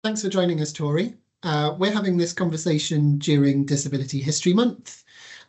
Thanks for joining us, Tori. We're having this conversation during Disability History Month,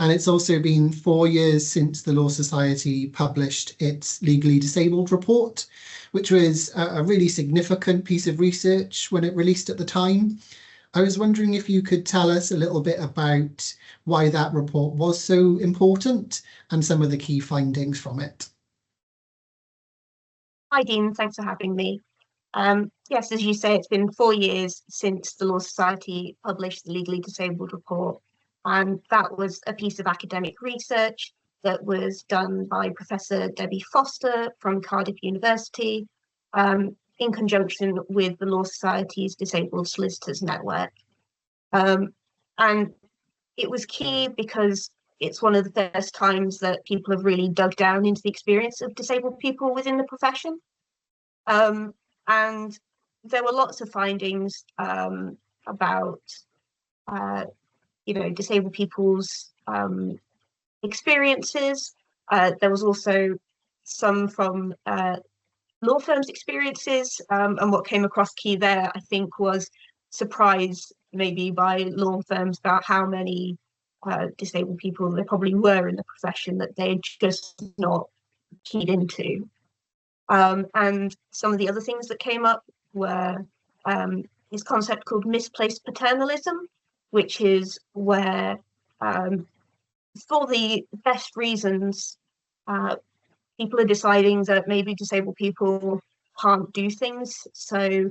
and it's also been 4 years since the Law Society published its Legally Disabled report, which was a really significant piece of research when it released at the time. I was wondering if you could tell us a little bit about why that report was so important and some of the key findings from it. Hi, Dean. Thanks for having me. Yes, as you say, it's been 4 years since the Law Society published the Legally Disabled report, and that was a piece of academic research that was done by Professor Debbie Foster from Cardiff University in conjunction with the Law Society's Disabled Solicitors Network. And it was key because it's one of the first times that people have really dug down into the experience of disabled people within the profession. And there were lots of findings about, disabled people's experiences. There was also some from law firms' experiences, and what came across key there, I think, was surprise maybe by law firms about how many disabled people there probably were in the profession that they just not keyed into. And some of the other things that came up were this concept called misplaced paternalism, which is where, for the best reasons, people are deciding that maybe disabled people can't do things. So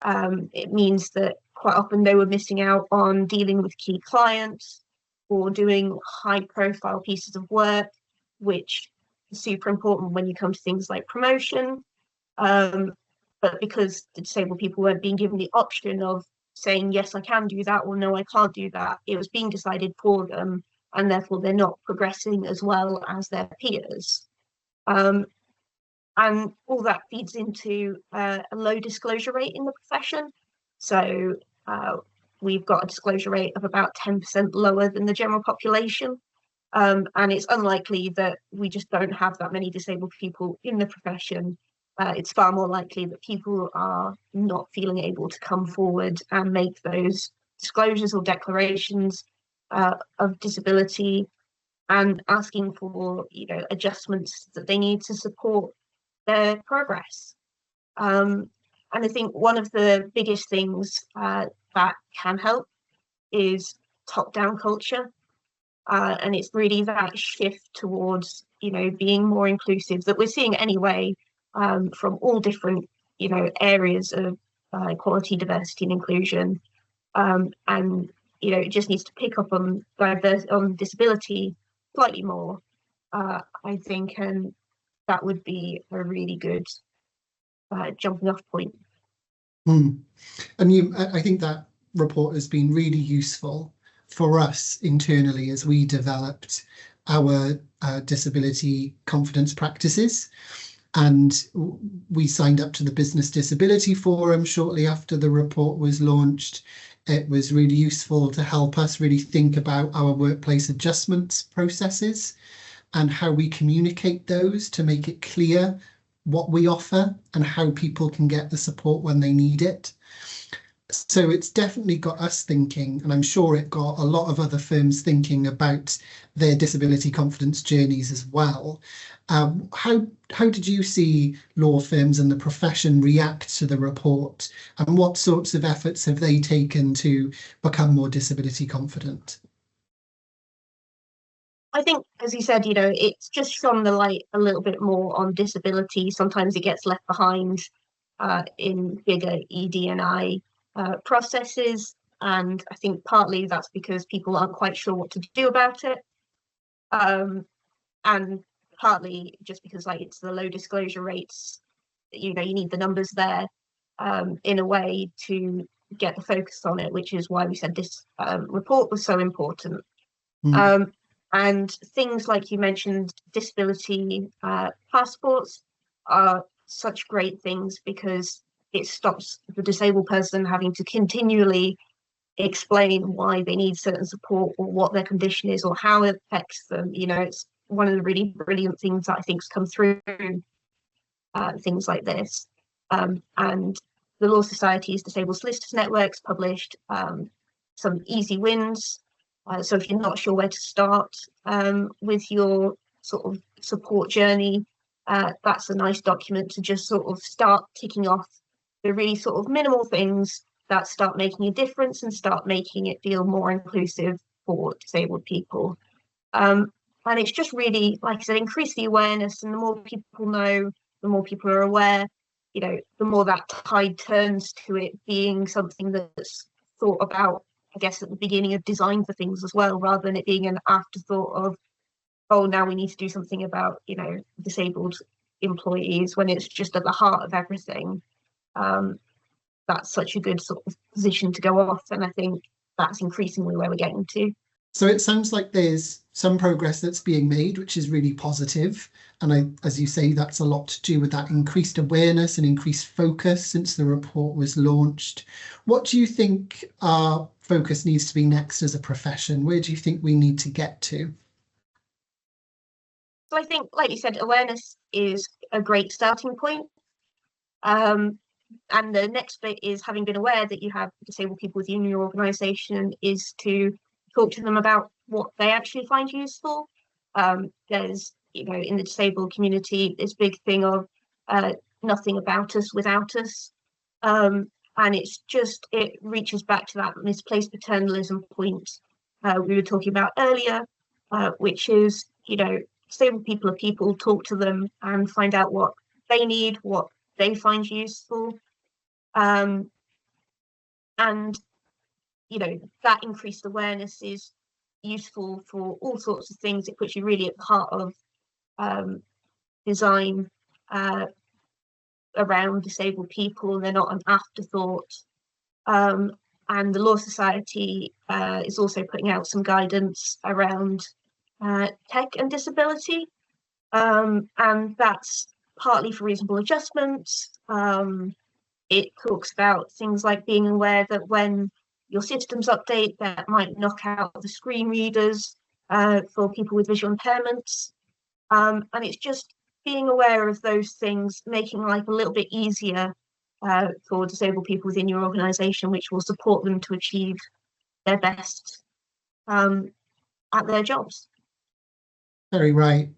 it means that quite often they were missing out on dealing with key clients or doing high-profile pieces of work, which super important when you come to things like promotion, but because the disabled people weren't being given the option of saying yes I can do that or no I can't do that, it was being decided for them, and therefore they're not progressing as well as their peers, and all that feeds into a low disclosure rate in the profession. So we've got a disclosure rate of about 10% lower than the general population. And it's unlikely that we just don't have that many disabled people in the profession. It's far more likely that people are not feeling able to come forward and make those disclosures or declarations of disability and asking for, adjustments that they need to support their progress. And I think one of the biggest things that can help is top-down culture. And it's really that shift towards, being more inclusive that we're seeing anyway, from all different, areas of equality, diversity and inclusion. And, it just needs to pick up on disability slightly more, I think, and that would be a really good jumping off point. And I think that report has been really useful for us internally as we developed our disability confidence practices. And we signed up to the Business Disability Forum shortly after the report was launched. It was really useful to help us really think about our workplace adjustments processes and how we communicate those to make it clear what we offer and how people can get the support when they need it. So it's definitely got us thinking, and I'm sure it got a lot of other firms thinking about their disability confidence journeys as well. How did you see law firms and the profession react to the report, and what sorts of efforts have they taken to become more disability confident? I think, as you said, it's just shone the light a little bit more on disability. Sometimes it gets left behind in bigger ED&I processes, and I think partly that's because people aren't quite sure what to do about it, and partly just because it's the low disclosure rates. You need the numbers there in a way to get the focus on it, which is why we said this report was so important. And things like you mentioned, disability passports are such great things because it stops the disabled person having to continually explain why they need certain support or what their condition is or how it affects them. It's one of the really brilliant things that I think's come through things like this. And the Law Society's Disabled Solicitors Networks published some easy wins. So if you're not sure where to start with your sort of support journey, that's a nice document to just sort of start ticking off the really sort of minimal things that start making a difference and start making it feel more inclusive for disabled people. And it's just really, like I said, increase the awareness, and the more people know, the more people are aware, you know, the more that tide turns to it being something that's thought about, I guess, at the beginning of design for things as well, rather than it being an afterthought of, oh, now we need to do something about, you know, disabled employees, when it's just at the heart of everything. That's such a good sort of position to go off, and I think that's increasingly where we're getting to. So it sounds like there's some progress that's being made, which is really positive. And as you say, that's a lot to do with that increased awareness and increased focus since the report was launched. What do you think our focus needs to be next as a profession? Where do you think we need to get to? So I think, like you said, awareness is a great starting point. And the next bit is, having been aware that you have disabled people within your organisation, is to talk to them about what they actually find useful. There's, you know, in the disabled community, this big thing of nothing about us without us. And it's just, it reaches back to that misplaced paternalism point we were talking about earlier, which is, you know, disabled people are people, talk to them and find out what they need, what they find useful. And, you know, that increased awareness is useful for all sorts of things. It puts you really at the heart of design around disabled people. They're not an afterthought. And the Law Society is also putting out some guidance around tech and disability. And that's partly for reasonable adjustments. It talks about things like being aware that when your systems update, that might knock out the screen readers for people with visual impairments. And it's just being aware of those things, making life a little bit easier for disabled people within your organisation, which will support them to achieve their best at their jobs. Very right.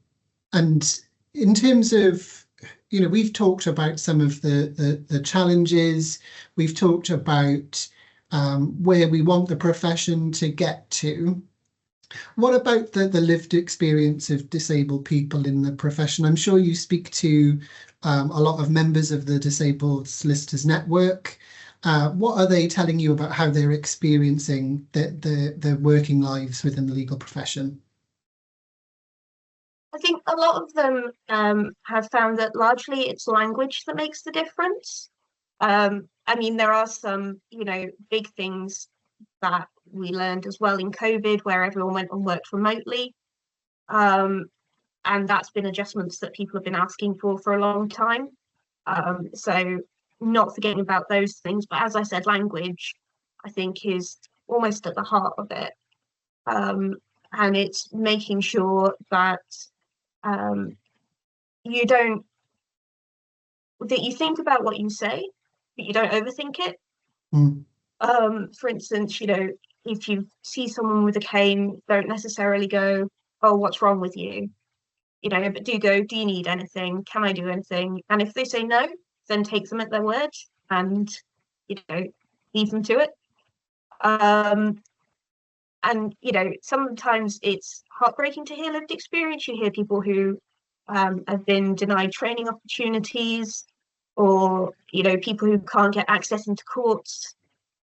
And in terms of, you know, we've talked about some of the challenges, we've talked about where we want the profession to get to. What about the lived experience of disabled people in the profession? I'm sure you speak to a lot of members of the Disabled Solicitors Network. What are they telling you about how they're experiencing their working lives within the legal profession? I think a lot of them have found that largely it's language that makes the difference. I mean, there are some, you know, big things that we learned as well in COVID, where everyone went and worked remotely. And that's been adjustments that people have been asking for a long time. So not forgetting about those things. But as I said, language, I think, is almost at the heart of it. And it's making sure that you think about what you say, but you don't overthink it. For instance, you know, if you see someone with a cane, don't necessarily go, oh, what's wrong with you? You know, but do go, do you need anything? Can I do anything? And if they say no, then take them at their word and, you know, leave them to it. And, you know, sometimes it's heartbreaking to hear lived experience. You hear people who have been denied training opportunities, or, you know, people who can't get access into courts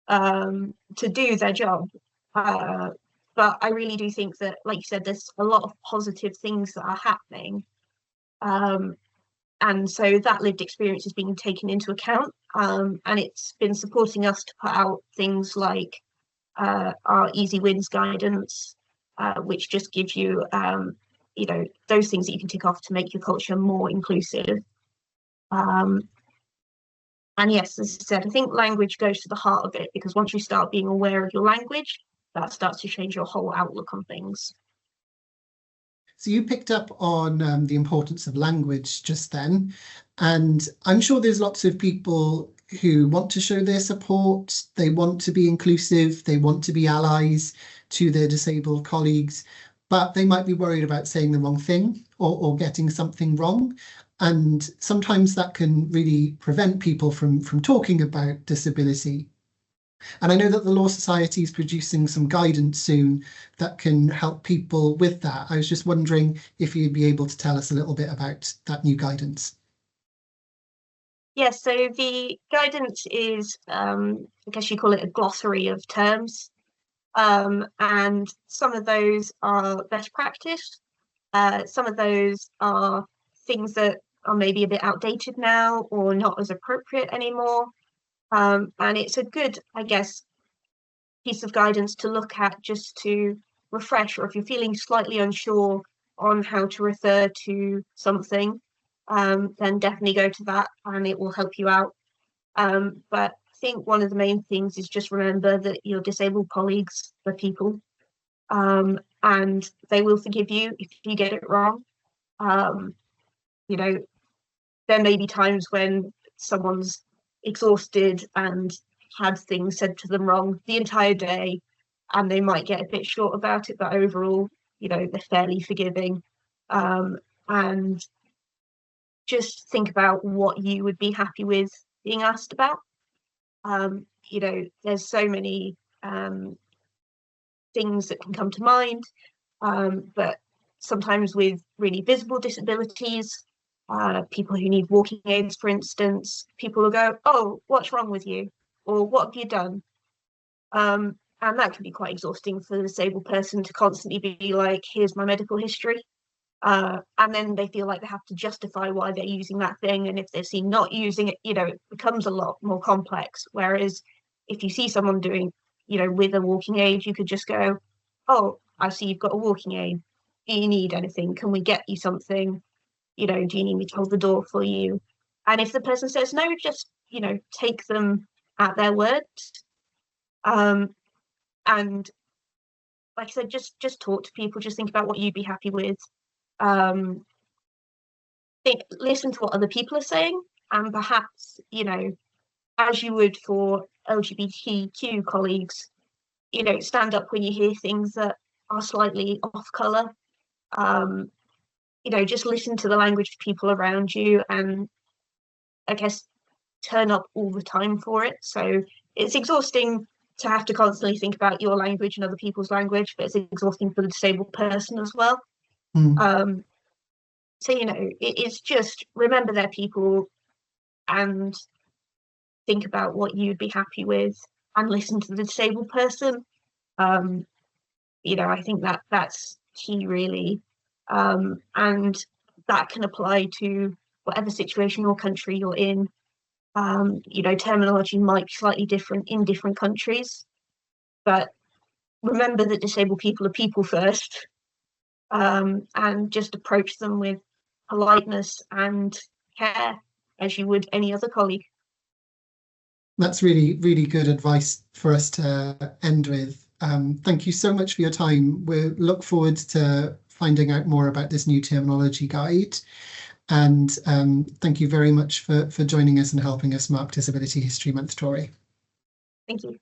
to do their job. But I really do think that, like you said, there's a lot of positive things that are happening. And so that lived experience is being taken into account. And it's been supporting us to put out things like our Easy Wins guidance, which just gives you, you know, those things that you can tick off to make your culture more inclusive. And yes, as I said, I think language goes to the heart of it, because once you start being aware of your language, that starts to change your whole outlook on things. So you picked up on the importance of language just then, and I'm sure there's lots of people who want to show their support, they want to be inclusive, they want to be allies to their disabled colleagues, but they might be worried about saying the wrong thing or getting something wrong. And sometimes that can really prevent people from talking about disability. And I know that the Law Society is producing some guidance soon that can help people with that. I was just wondering if you'd be able to tell us a little bit about that new guidance. Yes, so the guidance is, I guess you call it a glossary of terms. And some of those are best practice. Some of those are things that are maybe a bit outdated now or not as appropriate anymore. And it's a good, I guess, piece of guidance to look at just to refresh, or if you're feeling slightly unsure on how to refer to something, then definitely go to that and it will help you out. But I think one of the main things is just remember that your disabled colleagues are people, and they will forgive you if you get it wrong. You know, there may be times when someone's exhausted and had things said to them wrong the entire day, and they might get a bit short about it, but overall, they're fairly forgiving. And just think about what you would be happy with being asked about. There's so many things that can come to mind, but sometimes with really visible disabilities, people who need walking aids, for instance, people will go, "Oh, what's wrong with you?" or "What have you done?" And that can be quite exhausting for the disabled person to constantly be like, "Here's my medical history." And then they feel like they have to justify why they're using that thing. And if they're seen not using it, it becomes a lot more complex. Whereas if you see someone doing, with a walking aid, you could just go, "Oh, I see you've got a walking aid. Do you need anything? Can we get you something? Do you need me to hold the door for you?" And if the person says no, just, take them at their word. And like I said, just talk to people, just think about what you'd be happy with. Listen to what other people are saying, and perhaps, as you would for LGBTQ colleagues, stand up when you hear things that are slightly off color. Just listen to the language of people around you, and I guess turn up all the time for it. So it's exhausting to have to constantly think about your language and other people's language, but it's exhausting for the disabled person as well. So, it's just remember they're people and think about what you'd be happy with and listen to the disabled person. I think that's key, really. And that can apply to whatever situation or country you're in. Terminology might be slightly different in different countries, but remember that disabled people are people first, and just approach them with politeness and care as you would any other colleague. That's really, really good advice for us to end with. Thank you so much for your time. We look forward to finding out more about this new terminology guide. And thank you very much for joining us and helping us mark Disability History Month, Tori. Thank you.